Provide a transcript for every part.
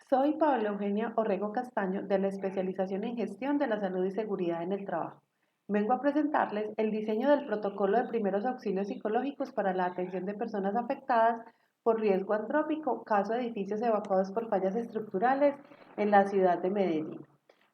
Soy Paola Eugenia Orrego Castaño de la especialización en gestión de la salud y seguridad en el trabajo. Vengo a presentarles el diseño del protocolo de primeros auxilios psicológicos para la atención de personas afectadas por riesgo antrópico, caso de edificios evacuados por fallas estructurales en la ciudad de Medellín.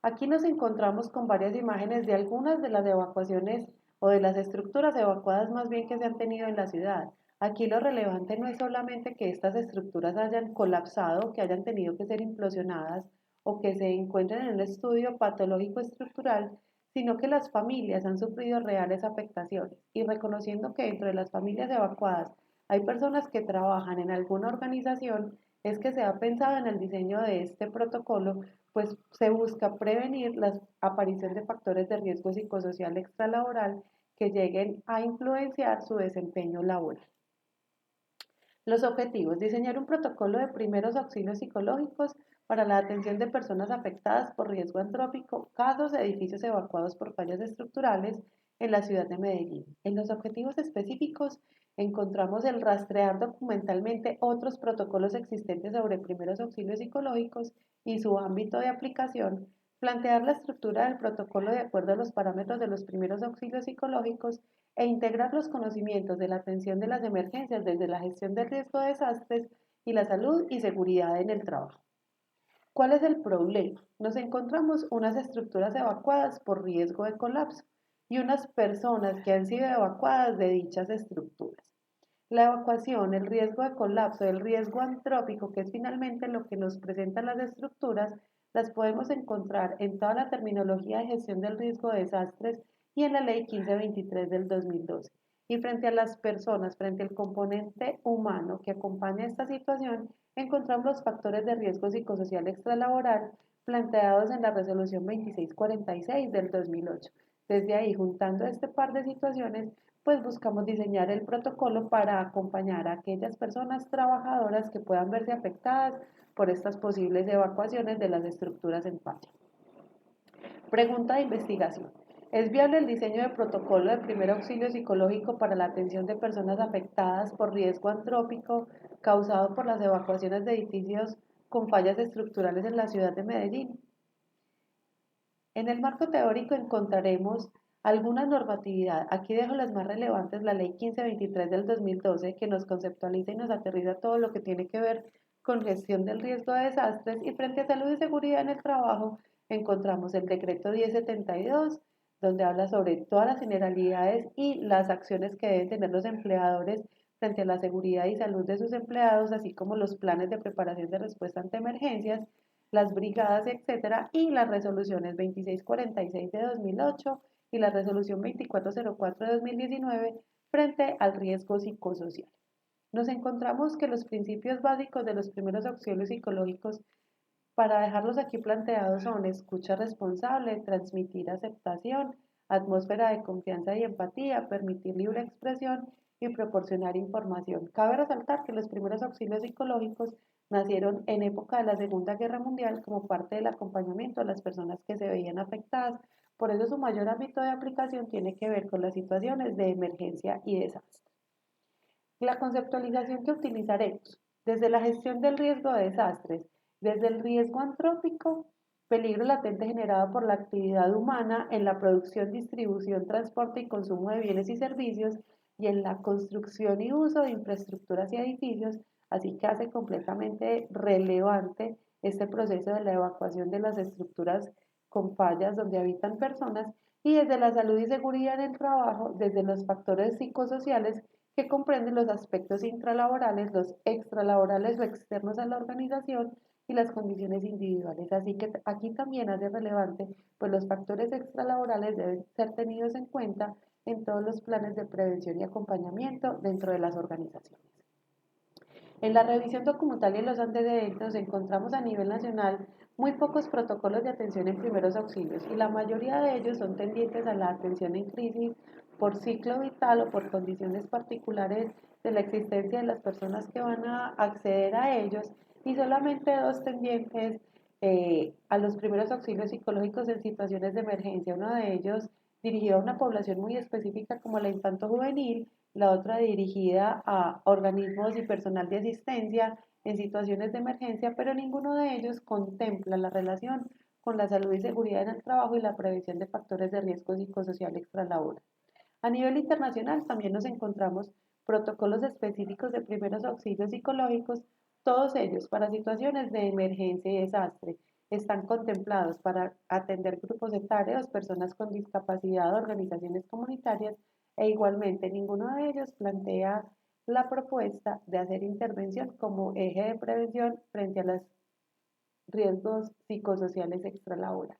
Aquí nos encontramos con varias imágenes de algunas de las evacuaciones o de las estructuras evacuadas más bien que se han tenido en la ciudad. Aquí lo relevante no es solamente que estas estructuras hayan colapsado, que hayan tenido que ser implosionadas o que se encuentren en un estudio patológico estructural, sino que las familias han sufrido reales afectaciones. Y reconociendo que dentro de las familias evacuadas hay personas que trabajan en alguna organización, es que se ha pensado en el diseño de este protocolo, pues se busca prevenir la aparición de factores de riesgo psicosocial extralaboral que lleguen a influenciar su desempeño laboral. Los objetivos: diseñar un protocolo de primeros auxilios psicológicos para la atención de personas afectadas por riesgo antrópico, casos de edificios evacuados por fallas estructurales en la ciudad de Medellín. En los objetivos específicos encontramos el rastrear documentalmente otros protocolos existentes sobre primeros auxilios psicológicos y su ámbito de aplicación, plantear la estructura del protocolo de acuerdo a los parámetros de los primeros auxilios psicológicos e integrar los conocimientos de la atención de las emergencias desde la gestión del riesgo de desastres y la salud y seguridad en el trabajo. ¿Cuál es el problema? Nos encontramos unas estructuras evacuadas por riesgo de colapso y unas personas que han sido evacuadas de dichas estructuras. La evacuación, el riesgo de colapso, el riesgo antrópico, que es finalmente lo que nos presentan las estructuras, las podemos encontrar en toda la terminología de gestión del riesgo de desastres y en la Ley 1523 del 2012. Y frente a las personas, frente al componente humano que acompaña esta situación, encontramos los factores de riesgo psicosocial extralaboral planteados en la Resolución 2646 del 2008. Desde ahí, juntando este par de situaciones, pues buscamos diseñar el protocolo para acompañar a aquellas personas trabajadoras que puedan verse afectadas por estas posibles evacuaciones de las estructuras en falla. Pregunta de investigación: ¿es viable el diseño de protocolo de primer auxilio psicológico para la atención de personas afectadas por riesgo antrópico causado por las evacuaciones de edificios con fallas estructurales en la ciudad de Medellín? En el marco teórico encontraremos alguna normatividad. Aquí dejo las más relevantes: la Ley 1523 del 2012, que nos conceptualiza y nos aterriza todo lo que tiene que ver con gestión del riesgo de desastres, y frente a salud y seguridad en el trabajo encontramos el Decreto 1072, donde habla sobre todas las generalidades y las acciones que deben tener los empleadores frente a la seguridad y salud de sus empleados, así como los planes de preparación de respuesta ante emergencias, las brigadas, etcétera, y las resoluciones 2646 de 2008 y la resolución 2404 de 2019 frente al riesgo psicosocial. Nos encontramos que los principios básicos de los primeros auxilios psicológicos, para dejarlos aquí planteados, son escucha responsable, transmitir aceptación, atmósfera de confianza y empatía, permitir libre expresión y proporcionar información. Cabe resaltar que los primeros auxilios psicológicos nacieron en época de la Segunda Guerra Mundial como parte del acompañamiento a las personas que se veían afectadas. Por eso su mayor ámbito de aplicación tiene que ver con las situaciones de emergencia y desastre. La conceptualización que utilizaremos: desde la gestión del riesgo de desastres, desde el riesgo antrópico, peligro latente generado por la actividad humana en la producción, distribución, transporte y consumo de bienes y servicios, y en la construcción y uso de infraestructuras y edificios, así que hace completamente relevante este proceso de la evacuación de las estructuras con fallas donde habitan personas, y desde la salud y seguridad en el trabajo, desde los factores psicosociales que comprenden los aspectos intralaborales, los extralaborales o externos a la organización y las condiciones individuales. Así que aquí también hace relevante, pues los factores extralaborales deben ser tenidos en cuenta en todos los planes de prevención y acompañamiento dentro de las organizaciones. En la revisión documental y en los antecedentes encontramos a nivel nacional muy pocos protocolos de atención en primeros auxilios, y la mayoría de ellos son tendientes a la atención en crisis por ciclo vital o por condiciones particulares de la existencia de las personas que van a acceder a ellos, y solamente dos tendientes a los primeros auxilios psicológicos en situaciones de emergencia. Uno de ellos dirigido a una población muy específica como la infanto-juvenil, la otra dirigida a organismos y personal de asistencia en situaciones de emergencia, pero ninguno de ellos contempla la relación con la salud y seguridad en el trabajo y la prevención de factores de riesgo psicosocial extralaboral. A nivel internacional también nos encontramos protocolos específicos de primeros auxilios psicológicos, todos ellos para situaciones de emergencia y desastre. Están contemplados para atender grupos etarios, personas con discapacidad, organizaciones comunitarias e igualmente ninguno de ellos plantea la propuesta de hacer intervención como eje de prevención frente a los riesgos psicosociales extralaborales.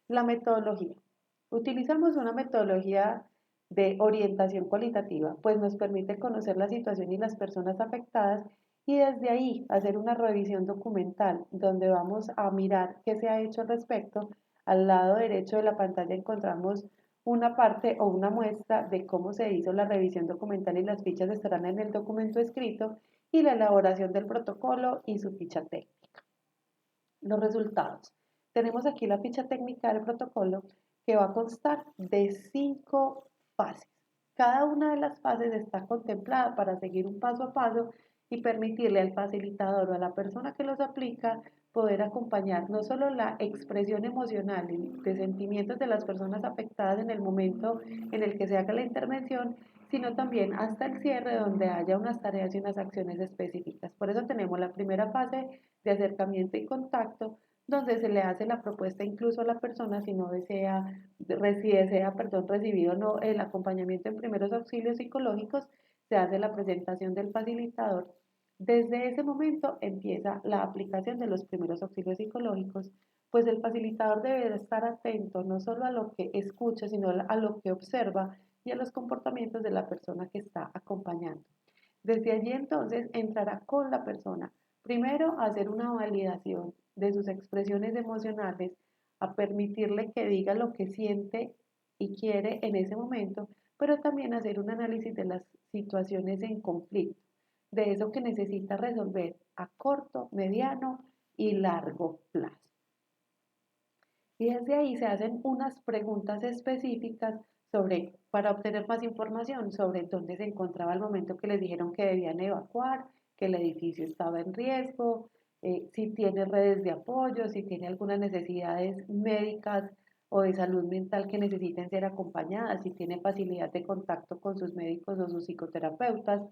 La metodología. Utilizamos una metodología de orientación cualitativa, pues nos permite conocer la situación y las personas afectadas y desde ahí hacer una revisión documental donde vamos a mirar qué se ha hecho al respecto. Al lado derecho de la pantalla encontramos una parte o una muestra de cómo se hizo la revisión documental y las fichas estarán en el documento escrito y la elaboración del protocolo y su ficha técnica. Los resultados. Tenemos aquí la ficha técnica del protocolo que va a constar de 5 fases. Cada una de las fases está contemplada para seguir un paso a paso y permitirle al facilitador o a la persona que los aplica poder acompañar no solo la expresión emocional y de sentimientos de las personas afectadas en el momento en el que se haga la intervención, sino también hasta el cierre donde haya unas tareas y unas acciones específicas. Por eso tenemos la primera fase de acercamiento y contacto, donde se le hace la propuesta incluso a la persona si no desea, si desea, recibir o no el acompañamiento en primeros auxilios psicológicos, se hace la presentación del facilitador. Desde ese momento empieza la aplicación de los primeros auxilios psicológicos, pues el facilitador debe estar atento no solo a lo que escucha, sino a lo que observa y a los comportamientos de la persona que está acompañando. Desde allí entonces entrará con la persona, primero a hacer una validación de sus expresiones emocionales, a permitirle que diga lo que siente y quiere en ese momento, pero también hacer un análisis de las situaciones en conflicto, de eso que necesita resolver a corto, mediano y largo plazo. Y desde ahí se hacen unas preguntas específicas para obtener más información sobre dónde se encontraba al momento que les dijeron que debían evacuar, que el edificio estaba en riesgo, si tiene redes de apoyo, si tiene algunas necesidades médicas o de salud mental que necesiten ser acompañadas, si tiene facilidad de contacto con sus médicos o sus psicoterapeutas.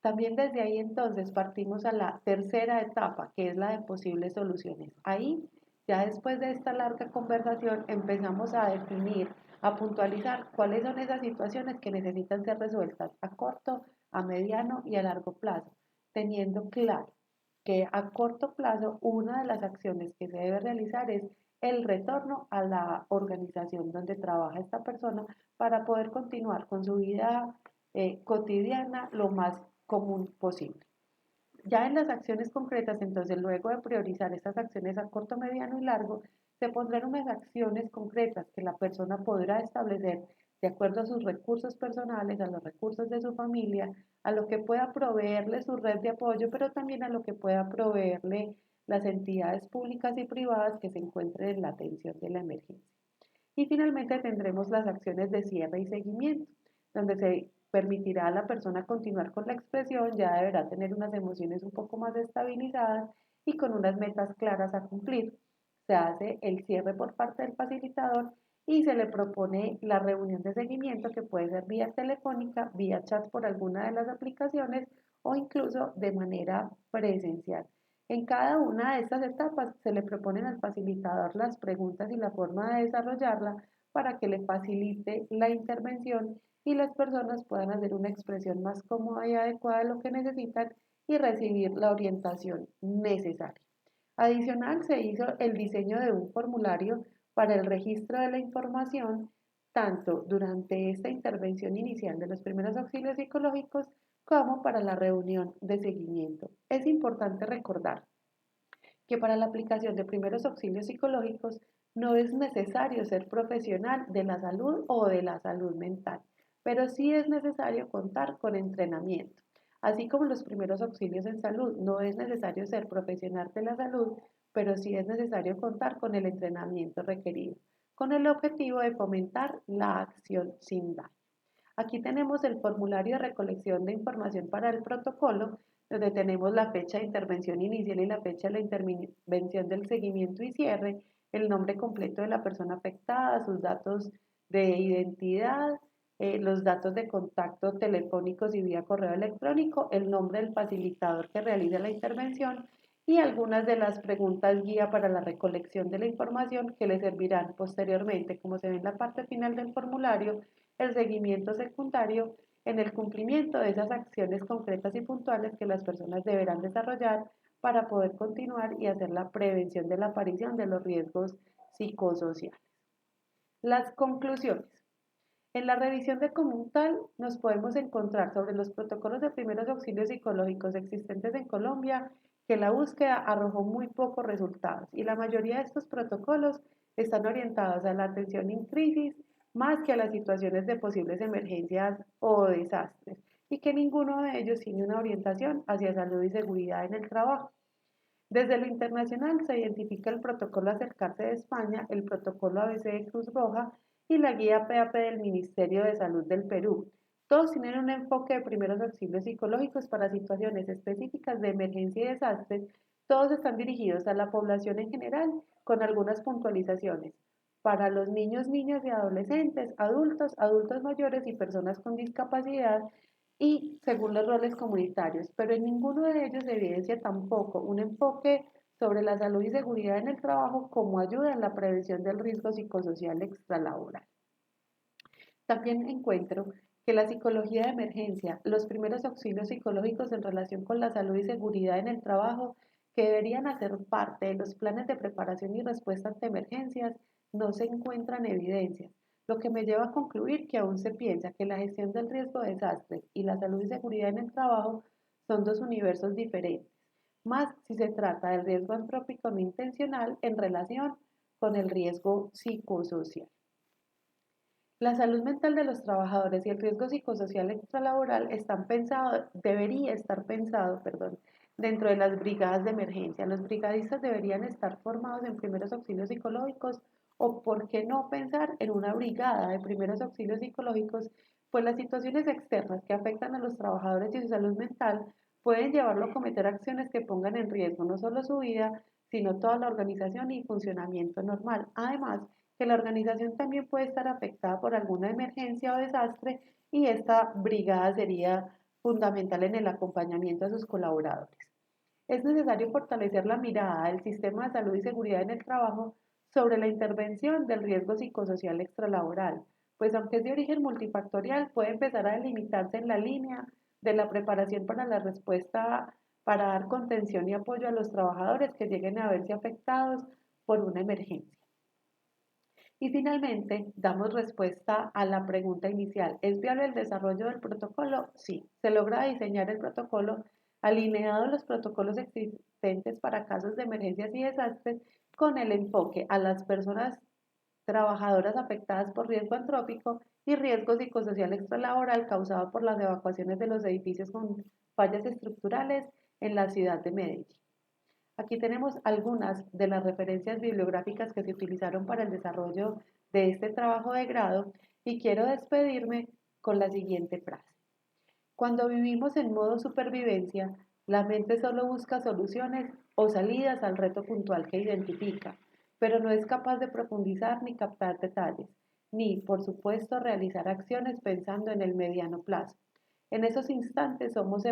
También desde ahí entonces partimos a la tercera etapa, que es la de posibles soluciones. Ahí, ya después de esta larga conversación, empezamos a definir, a puntualizar cuáles son esas situaciones que necesitan ser resueltas a corto, a mediano y a largo plazo, teniendo claro que a corto plazo una de las acciones que se debe realizar es el retorno a la organización donde trabaja esta persona para poder continuar con su vida cotidiana lo más común posible. Ya en las acciones concretas, entonces, luego de priorizar estas acciones a corto, mediano y largo, se pondrán unas acciones concretas que la persona podrá establecer de acuerdo a sus recursos personales, a los recursos de su familia, a lo que pueda proveerle su red de apoyo, pero también a lo que pueda proveerle las entidades públicas y privadas que se encuentren en la atención de la emergencia. Y finalmente tendremos las acciones de cierre y seguimiento, donde se permitirá a la persona continuar con la expresión, ya deberá tener unas emociones un poco más estabilizadas y con unas metas claras a cumplir. Se hace el cierre por parte del facilitador y se le propone la reunión de seguimiento que puede ser vía telefónica, vía chat por alguna de las aplicaciones o incluso de manera presencial. En cada una de estas etapas se le proponen al facilitador las preguntas y la forma de desarrollarla para que le facilite la intervención y las personas puedan hacer una expresión más cómoda y adecuada de lo que necesitan y recibir la orientación necesaria. Adicional, se hizo el diseño de un formulario para el registro de la información, tanto durante esta intervención inicial de los primeros auxilios psicológicos como para la reunión de seguimiento. Es importante recordar que para la aplicación de primeros auxilios psicológicos no es necesario ser profesional de la salud o de la salud mental, pero sí es necesario contar con entrenamiento. Así como los primeros auxilios en salud, no es necesario ser profesional de la salud, pero sí es necesario contar con el entrenamiento requerido, con el objetivo de fomentar la acción sin daño. Aquí tenemos el formulario de recolección de información para el protocolo, donde tenemos la fecha de intervención inicial y la fecha de la intervención del seguimiento y cierre, el nombre completo de la persona afectada, sus datos de identidad, los datos de contacto telefónicos y vía correo electrónico, el nombre del facilitador que realiza la intervención y algunas de las preguntas guía para la recolección de la información que le servirán posteriormente, como se ve en la parte final del formulario, el seguimiento secundario en el cumplimiento de esas acciones concretas y puntuales que las personas deberán desarrollar para poder continuar y hacer la prevención de la aparición de los riesgos psicosociales. Las conclusiones. En la revisión de común tal nos podemos encontrar sobre los protocolos de primeros auxilios psicológicos existentes en Colombia que la búsqueda arrojó muy pocos resultados y la mayoría de estos protocolos están orientados a la atención en crisis más que a las situaciones de posibles emergencias o desastres y que ninguno de ellos tiene una orientación hacia salud y seguridad en el trabajo. Desde lo internacional se identifica el protocolo Acercarse de España, el protocolo ABC de Cruz Roja y la guía PAP del Ministerio de Salud del Perú. Todos tienen un enfoque de primeros auxilios psicológicos para situaciones específicas de emergencia y desastres. Todos están dirigidos a la población en general, con algunas puntualizaciones. Para los niños, niñas y adolescentes, adultos, adultos mayores y personas con discapacidad, y según los roles comunitarios, pero en ninguno de ellos se evidencia tampoco un enfoque sobre la salud y seguridad en el trabajo como ayuda en la prevención del riesgo psicosocial extralaboral. También encuentro que la psicología de emergencia, los primeros auxilios psicológicos en relación con la salud y seguridad en el trabajo, que deberían hacer parte de los planes de preparación y respuesta ante emergencias, no se encuentran evidencias, lo que me lleva a concluir que aún se piensa que la gestión del riesgo de desastres y la salud y seguridad en el trabajo son dos universos diferentes, más si se trata del riesgo antrópico no intencional en relación con el riesgo psicosocial. La salud mental de los trabajadores y el riesgo psicosocial extralaboral debería estar pensado, dentro de las brigadas de emergencia. Los brigadistas deberían estar formados en primeros auxilios psicológicos o, ¿por qué no pensar en una brigada de primeros auxilios psicológicos? Pues las situaciones externas que afectan a los trabajadores y su salud mental pueden llevarlo a cometer acciones que pongan en riesgo no solo su vida, sino toda la organización y funcionamiento normal. Además, que la organización también puede estar afectada por alguna emergencia o desastre y esta brigada sería fundamental en el acompañamiento a sus colaboradores. Es necesario fortalecer la mirada del sistema de salud y seguridad en el trabajo sobre la intervención del riesgo psicosocial extralaboral, pues aunque es de origen multifactorial, puede empezar a delimitarse en la línea de la preparación para la respuesta para dar contención y apoyo a los trabajadores que lleguen a verse afectados por una emergencia. Y finalmente, damos respuesta a la pregunta inicial. ¿Es viable el desarrollo del protocolo? Sí. Se logra diseñar el protocolo alineado a los protocolos existentes para casos de emergencias y desastres con el enfoque a las personas trabajadoras afectadas por riesgo antrópico y riesgo psicosocial extralaboral causado por las evacuaciones de los edificios con fallas estructurales en la ciudad de Medellín. Aquí tenemos algunas de las referencias bibliográficas que se utilizaron para el desarrollo de este trabajo de grado y quiero despedirme con la siguiente frase. Cuando vivimos en modo supervivencia, la mente solo busca soluciones o salidas al reto puntual que identifica, pero no es capaz de profundizar ni captar detalles, ni, por supuesto, realizar acciones pensando en el mediano plazo. En esos instantes somos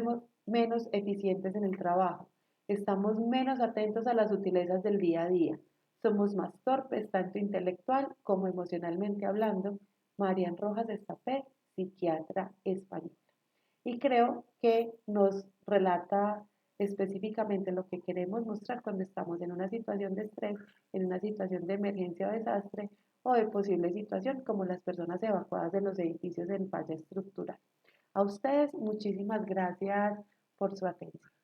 menos eficientes en el trabajo, estamos menos atentos a las sutilezas del día a día, somos más torpes tanto intelectual como emocionalmente hablando. Marian Rojas Estapé, psiquiatra española. Y creo que nos relata específicamente lo que queremos mostrar cuando estamos en una situación de estrés, en una situación de emergencia o desastre o de posible situación como las personas evacuadas de los edificios en falla estructural. A ustedes muchísimas gracias por su atención.